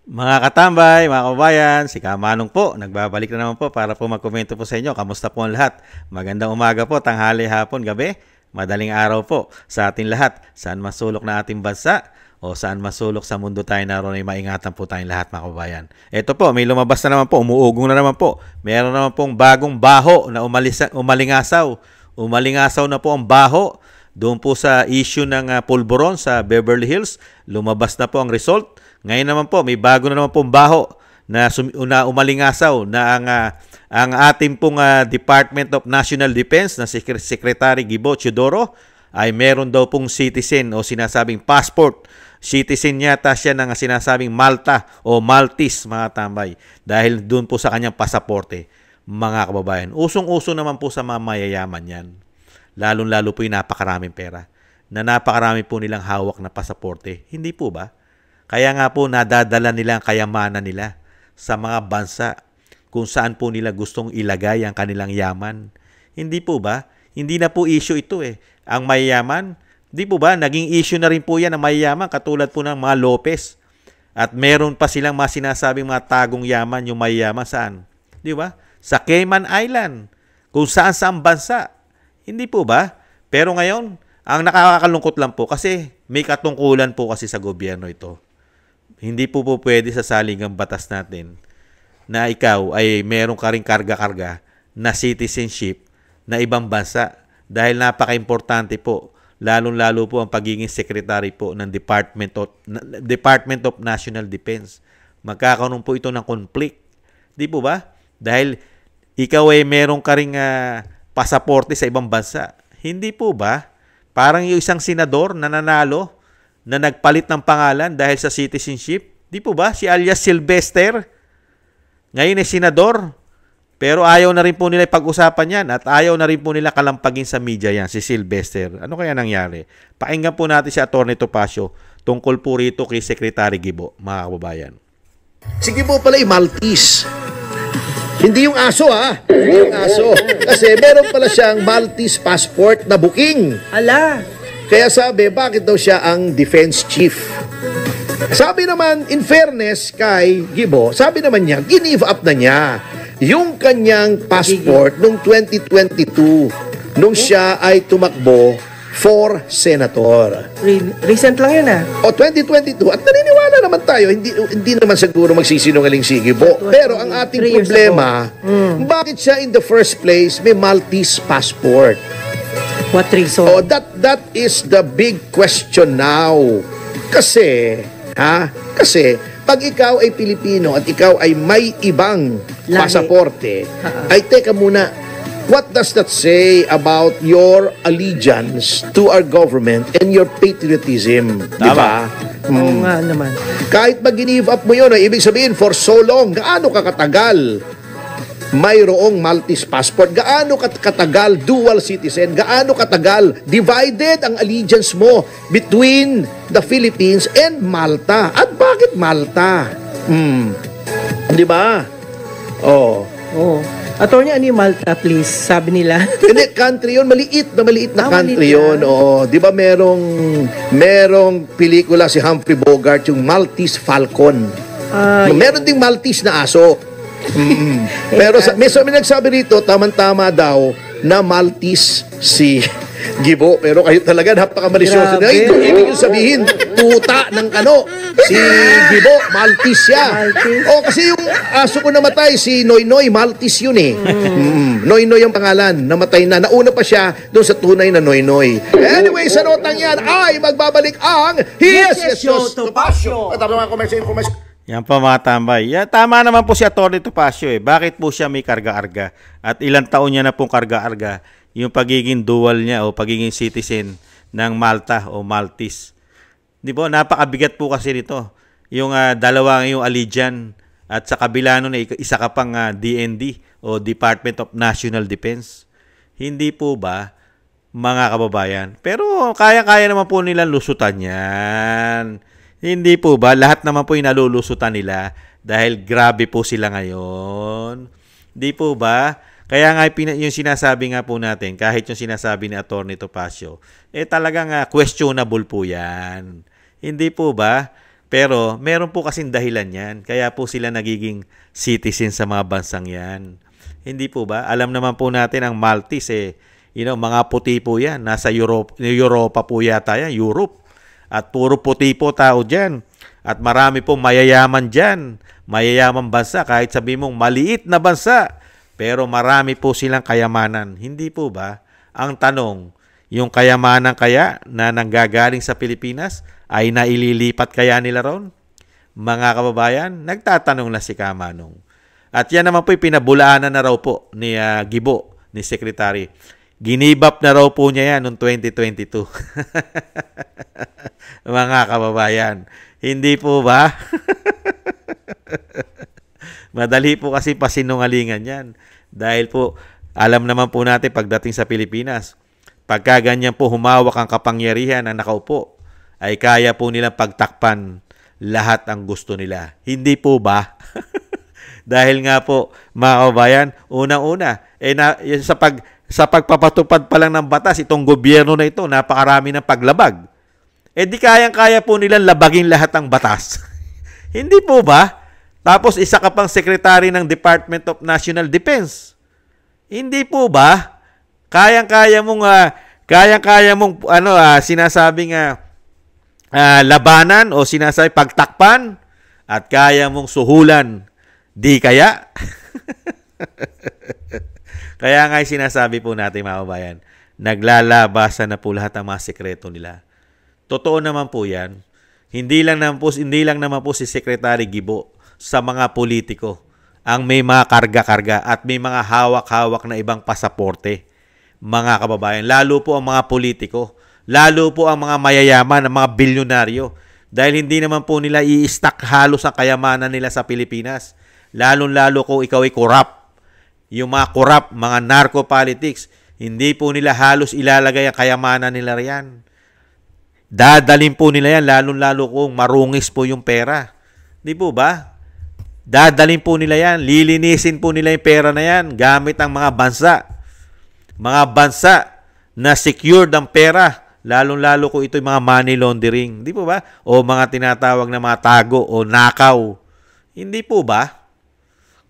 Mga katambay, mga kabayan, si Kamanong po, nagbabalik na naman po para po magkomento po sa inyo. Kamusta po ang lahat? Magandang umaga po, tanghali, hapon, gabi, madaling araw po sa ating lahat. Saan masulok na ating bansa o saan masulok sa mundo tayo naroon ay maingatan po tayong lahat, mga kabayan. Ito po, may lumabas na naman po, umuugong na naman po. Meron naman pong bagong baho na umalingasaw. Umalingasaw na po ang baho. Doon po sa issue ng pulburon sa Beverly Hills, lumabas na po ang result. Ngayon naman po, may bago na naman pong baho na umalingasaw na ang ating pong Department of National Defense na Secretary Gibo Teodoro ay meron daw pong citizen o sinasabing passport. Citizen yata siya ng sinasabing Malta o Maltese, mga tambay, dahil doon po sa kanyang pasaporte, mga kababayan. Usong-uso naman po sa mga mayayaman yan. Lalong-lalo po yung napakaraming pera na napakarami po nilang hawak na pasaporte. Hindi po ba? Kaya nga po nadadala nila ang kayamanan nila sa mga bansa kung saan po nila gustong ilagay ang kanilang yaman. Hindi po ba? Hindi na po issue ito eh. Ang mayayaman, di po ba? Naging issue na rin po yan ang mayayaman katulad po ng mga Lopez. At meron pa silang mga sinasabing mga tagong yaman yung mayayaman saan? Di ba? Sa Cayman Island. Kung saan bansa. Hindi po ba? Pero ngayon, ang nakakalungkot lang po kasi may katungkulan po kasi sa gobyerno ito. Hindi po pwede sa saligang batas natin na ikaw ay meron ka rin karga-karga na citizenship na ibang bansa dahil napaka-importante po, lalong-lalo po ang pagiging secretary po ng Department of National Defense. Magkakaroon po ito ng conflict. Di po ba? Dahil ikaw ay meron ka ring pasaporte sa ibang bansa. Hindi po ba? Parang yung isang senador na nanalo na nagpalit ng pangalan dahil sa citizenship. Di po ba? Si alias Sylvester. Ngayon ay senador. Pero ayaw na rin po nila pag-usapan yan at ayaw na rin po nila kalampagin sa media yan, si Sylvester. Ano kaya nangyari? Pakinggan po natin si Atty. Topacio tungkol po rito kay Secretary Gibo, mga kababayan. Si Gibo pala ay Maltese. Hindi yung aso Hindi yung aso. Kasi meron pala siyang Maltese passport na booking. Ala! Kaya sabi, bakit daw siya ang defense chief? Sabi naman, in fairness kay Gibo, sabi naman niya, give up na niya yung kanyang passport noong 2022 nung siya ay tumakbo for senator. Recent lang yun O 2022, at naniniwala naman tayo, hindi naman siguro magsisinungaling si Gibo. Pero ang ating problema, bakit siya in the first place may Maltese passport? What reason? Oh, that is the big question now. Kasi pag ikaw ay Pilipino at ikaw ay may ibang pasaporte, ay teka muna, what does that say about your allegiance to our government and your patriotism? Di ba? Oo nga naman. Kahit mag-give up mo yun, ibig sabihin, for so long, gaano ka katagal mayroong Maltese passport? Gaano katagal dual citizen? Gaano katagal divided ang allegiance mo between the Philippines and Malta? At bakit Malta? Di ba? Oh. Attorney, ano yung Malta, please? Sabi nila. Hindi, country yun. Maliit na country yun. Oo. Di ba merong pelikula si Humphrey Bogart, yung Maltese Falcon. Meron ding Maltese na aso. Pero may nagsabi rito, tamang-tama daw na Maltese si Gibo. Pero kayo talaga napaka-malisyoso. Ibig yung sabihin, tuta ng si Gibo, Maltese siya. Kasi yung aso ko namatay, si Noynoy, Maltese yun eh. Noynoy ang pangalan, namatay na. Nauna pa siya doon sa tunay na Noynoy. Anyway, sa notang yan ay magbabalik ang Yes Topacio. At ang mga commercial information. Yan po mga tambay. Ya, tama naman po si Atty. Topacio eh. Bakit po siya may karga-arga? At ilang taon niya na pong karga-arga yung pagiging dual niya o pagiging citizen ng Malta o Maltese. Di ba? Napakabigat po kasi nito. Yung dalawang yung allegiance at sa kabila nun isa ka pang DND o Department of National Defense. Hindi po ba mga kababayan? Pero kaya-kaya naman po nilang lusutan yan. Hindi po ba? Lahat naman po yung nalulusutan nila dahil grabe po sila ngayon. Hindi po ba? Kaya nga yung sinasabi nga po natin, kahit yung sinasabi ni Atty. Topacio, talagang questionable po yan. Hindi po ba? Pero meron po kasing dahilan yan. Kaya po sila nagiging citizen sa mga bansang yan. Hindi po ba? Alam naman po natin ang Maltese, mga puti po yan. Nasa Europa po yata yan, Europe. At puro puti po tao dyan. At marami pong mayayaman dyan. Mayayamang bansa, kahit sabi mong maliit na bansa. Pero marami po silang kayamanan. Hindi po ba? Ang tanong, yung kayamanan kaya na nanggagaling sa Pilipinas ay naililipat kaya nila ron? Mga kababayan, nagtatanong na si Kamanong. At yan naman po pinabulaanan na raw po ni Gibo, ni Secretary. Ginibap na raw po niya yan noong 2022. Mga kababayan, hindi po ba? Madali po kasi pasinungalingan yan. Dahil po, alam naman po natin pagdating sa Pilipinas, pagka ganyan po humawak ang kapangyarihan ang nakaupo, ay kaya po nilang pagtakpan lahat ang gusto nila. Hindi po ba? Dahil nga po, mga kababayan, unang-una, sa pagpapatupad pa lang ng batas, itong gobyerno na ito, napakarami ng paglabag. Di kayang-kaya po nilang labagin lahat ng batas. Hindi po ba? Tapos isa ka pang secretary ng Department of National Defense. Hindi po ba? Kayang-kaya mong sinasabing labanan o sinasabi pagtakpan at kaya mong suhulan. Di kaya? Kaya nga sinasabi po natin, mga kabayan, naglalabasan na po lahat ang mga sekreto nila. Totoo naman po yan. Hindi lang naman po si Secretary Gibo sa mga politiko ang may mga karga-karga at may mga hawak-hawak na ibang pasaporte, mga kababayan. Lalo po ang mga politiko, lalo po ang mga mayayaman, ang mga bilyonaryo. Dahil hindi naman po nila i-stack halos ang kayamanan nila sa Pilipinas. Lalo-lalo kung ikaw ay corrupt. Yung mga corrupt, mga narco-politics, hindi po nila halos ilalagay ang kayamanan nila riyan. Dadalhin po nila yan, lalo-lalo kung marungis po yung pera. Di po ba? Dadalhin po nila yan, lilinisin po nila yung pera na yan gamit ang mga bansa. Mga bansa na secured ang pera, lalo-lalo kung ito yung mga money laundering. Di po ba? O mga tinatawag na mga tago o nakaw. Hindi po ba?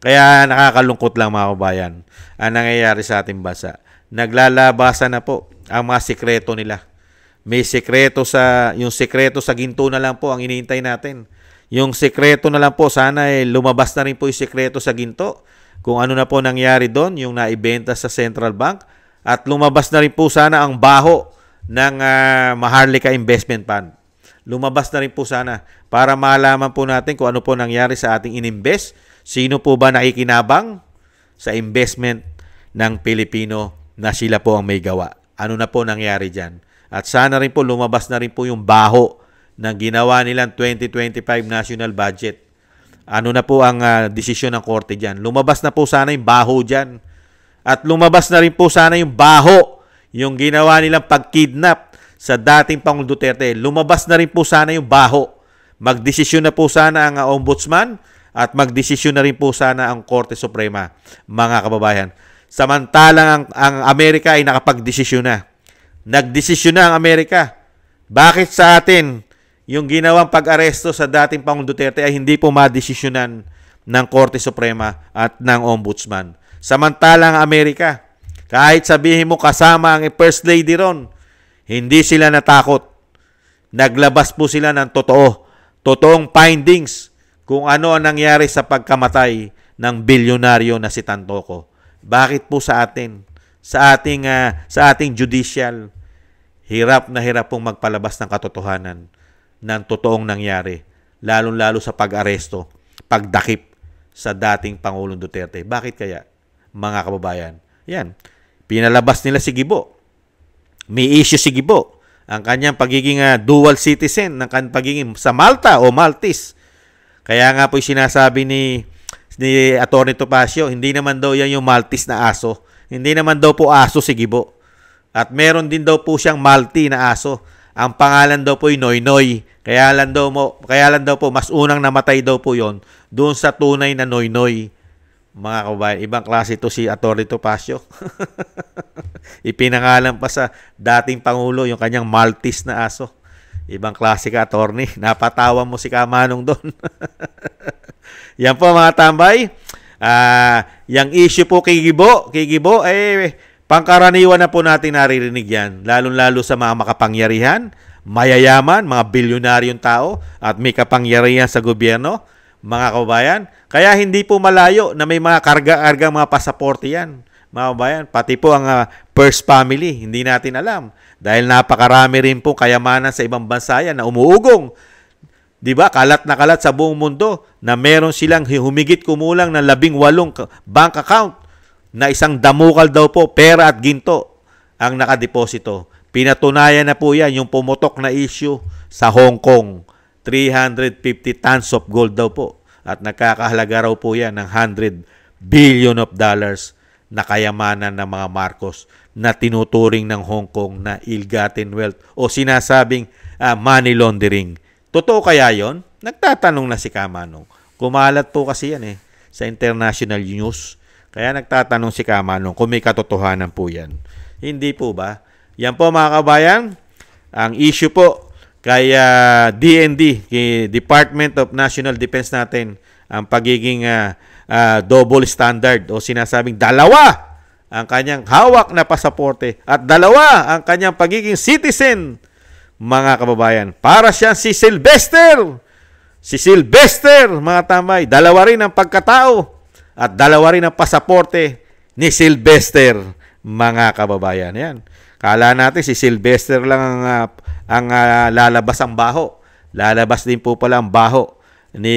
Kaya nakakalungkot lang, mga kabayan, ang nangyayari sa ating bansa. Naglalabasan na po ang mga sikreto nila. May sikreto yung sikreto sa ginto na lang po ang iniintay natin. Yung sikreto na lang po, sana lumabas na rin po yung sikreto sa ginto. Kung ano na po nangyari doon, yung naibenta sa Central Bank. At lumabas na rin po sana ang baho ng Maharlika Investment Fund. Lumabas na rin po sana para malaman po natin kung ano po nangyari sa ating ininvest. Sino po ba nakikinabang sa investment ng Pilipino na sila po ang may gawa? Ano na po nangyari dyan? At sana rin po lumabas na rin po yung baho na ginawa nilang 2025 national budget. Ano na po ang desisyon ng korte dyan? Lumabas na po sana yung baho dyan. At lumabas na rin po sana yung baho, yung ginawa nilang pagkidnap sa dating Pangulong Duterte. Lumabas na rin po sana yung baho. Magdesisyon na po sana ang ombudsman at magdesisyon na rin po sana ang Korte Suprema, mga kababayan. Samantalang ang Amerika ay nakapagdesisyon na. Nagdesisyon na ang Amerika. Bakit sa atin yung ginawang pag-aresto sa dating Pangulong Duterte ay hindi po madesisyonan ng Korte Suprema at ng Ombudsman? Samantalang ang Amerika, kahit sabihin mo kasama ang First Lady ron, hindi sila natakot. Naglabas po sila ng totoong findings kung ano ang nangyari sa pagkamatay ng bilyonaryo na si Tantoco. Bakit po sa atin? Sa ating judicial, hirap na hirap pong magpalabas ng katotohanan ng totoong nangyari, lalong-lalo sa pag-aresto, pagdakip sa dating Pangulong Duterte. Bakit kaya, mga kababayan? Yan, pinalabas nila si Gibo. May issue si Gibo. Ang kanyang pagiging dual citizen, ng pagiging sa Malta o Maltese. Kaya nga po sinasabi ni Atty. Topacio, hindi naman daw yan yung Maltese na aso. Hindi naman daw po aso si Gibo. At meron din daw po siyang Maltese na aso. Ang pangalan daw po ay Noynoy. Kaya lang daw po mas unang namatay daw po yon doon sa tunay na Noynoy. Mga kababayan, ibang klase ito si Atty. Topacio. Ipinangalan pa sa dating Pangulo yung kanyang Maltese na aso. Ibang klase ka, attorney. Napatawa mo si Kamanong doon. Yan po mga tambay. Yung issue po kay Gibo, pangkaraniwan na po natin naririnig yan. Lalo-lalo sa mga makapangyarihan, mayayaman, mga bilyonaryong tao, at may kapangyarihan sa gobyerno, mga kababayan. Kaya hindi po malayo na may mga karga-kargang mga pasaporte yan. Mga kababayan, pati po ang first family, hindi natin alam. Dahil napakarami rin po kayamanan sa ibang bansa yan na umuugong. Diba? Kalat na kalat sa buong mundo na meron silang humigit kumulang ng 18 bank account na isang damukal daw po, pera at ginto ang nakadeposito. Pinatunayan na po yan yung pumutok na issue sa Hong Kong. 350 tons of gold daw po. At nakakahalaga raw po yan ng $100 billion na kayamanan ng mga Marcos na tinuturing ng Hong Kong na ill-gotten wealth o sinasabing money laundering. Totoo kaya yon? Nagtatanong na si Kamanong. Kumalat po kasi yan sa international news. Kaya nagtatanong si Kamanong kung may katotohanan po yan. Hindi po ba? Yan po mga kabayan, ang issue po kay DND, kay Department of National Defense natin, ang pagiging double standard o sinasabing dalawa ang kanyang hawak na pasaporte at dalawa ang kanyang pagiging citizen. Mga kababayan, para siyang si Sylvester. Si Sylvester, mga tambay, dalawa rin ang pagkatao at dalawa rin ang pasaporte ni Sylvester, mga kababayan. Yan. Kala natin si Sylvester lang ang lalabas ang baho. Lalabas din po pala ang baho ni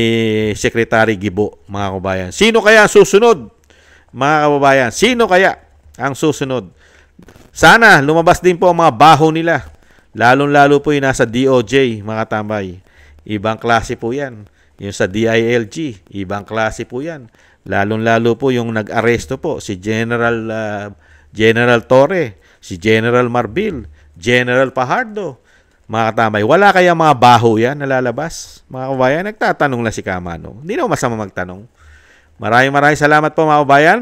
Secretary Gibo, mga kababayan. Sino kaya ang susunod? Mga kababayan, sino kaya ang susunod? Sana lumabas din po ang mga baho nila. Lalong-lalo po yung nasa DOJ, mga tambay. Ibang klase po yan. Yung sa DILG, ibang klase po yan. Lalong-lalo po yung nag-aresto po, si General Torre, si General Marbil, General Fajardo. Mga katambay, wala kaya mga baho yan nalalabas? Mga kabayan, nagtatanong na si Kamanong. Hindi na masama magtanong. Maraming salamat po mga kabayan.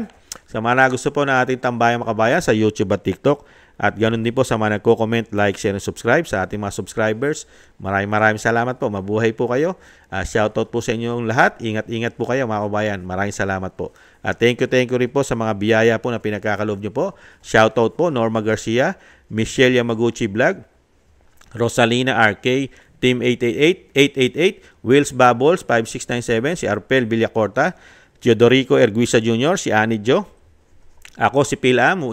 Sa mga gusto po na ating tambayan mga kabayan sa YouTube at TikTok. At ganoon din po sa mga nagko-comment, like, share, and subscribe sa ating mga subscribers. Maraming salamat po. Mabuhay po kayo. Shoutout po sa inyong lahat. Ingat-ingat po kayo mga kabayan. Maraming salamat po. At thank you rin po sa mga biyaya po na pinagkakaloob nyo po. Shoutout po Norma Garcia, Michelle Yamaguchi Vlog, Rosalina RK, Team 888, Wills Bubbles 5697, si Arpel Villacorta, Teodorico Erguisa Jr., si Annie Jo. Ako si Phil Am,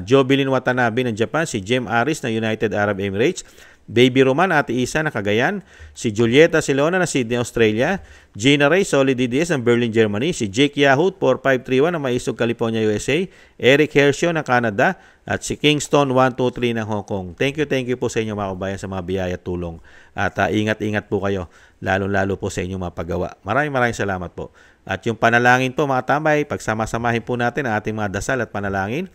Jobilin Watanabe ng Japan, si Jem Aris ng United Arab Emirates, Baby Roman, Ate Isa na Cagayan, si Julieta Silona na Sydney, Australia, Gina Ray, Solid DDS ng Berlin, Germany, si Jake Yahoo 4531 ng Maisog, California, USA, Eric Hershio ng Canada, at si Kingston 123 ng Hong Kong. Thank you po sa inyo mga kabayan sa mga biyaya at tulong. At ingat-ingat po kayo, lalo-lalo po sa inyong mga paggawa. Maraming salamat po. At yung panalangin po mga tambay, pagsama-samahin po natin ang ating mga dasal at panalangin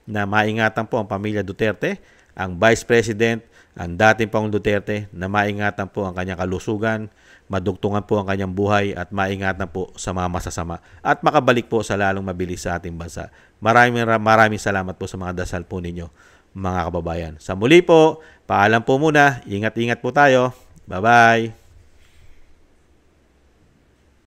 na maingatan po ang pamilya Duterte, ang Vice President, ang dating Pangulong Duterte, na maingatan po ang kanyang kalusugan, madugtungan po ang kanyang buhay at maingatan po sa mga masasama at makabalik po sa lalong mabilis sa ating bansa. Maraming salamat po sa mga dasal po ninyo mga kababayan. Sa muli po, paalam po muna. Ingat-ingat po tayo. Bye-bye.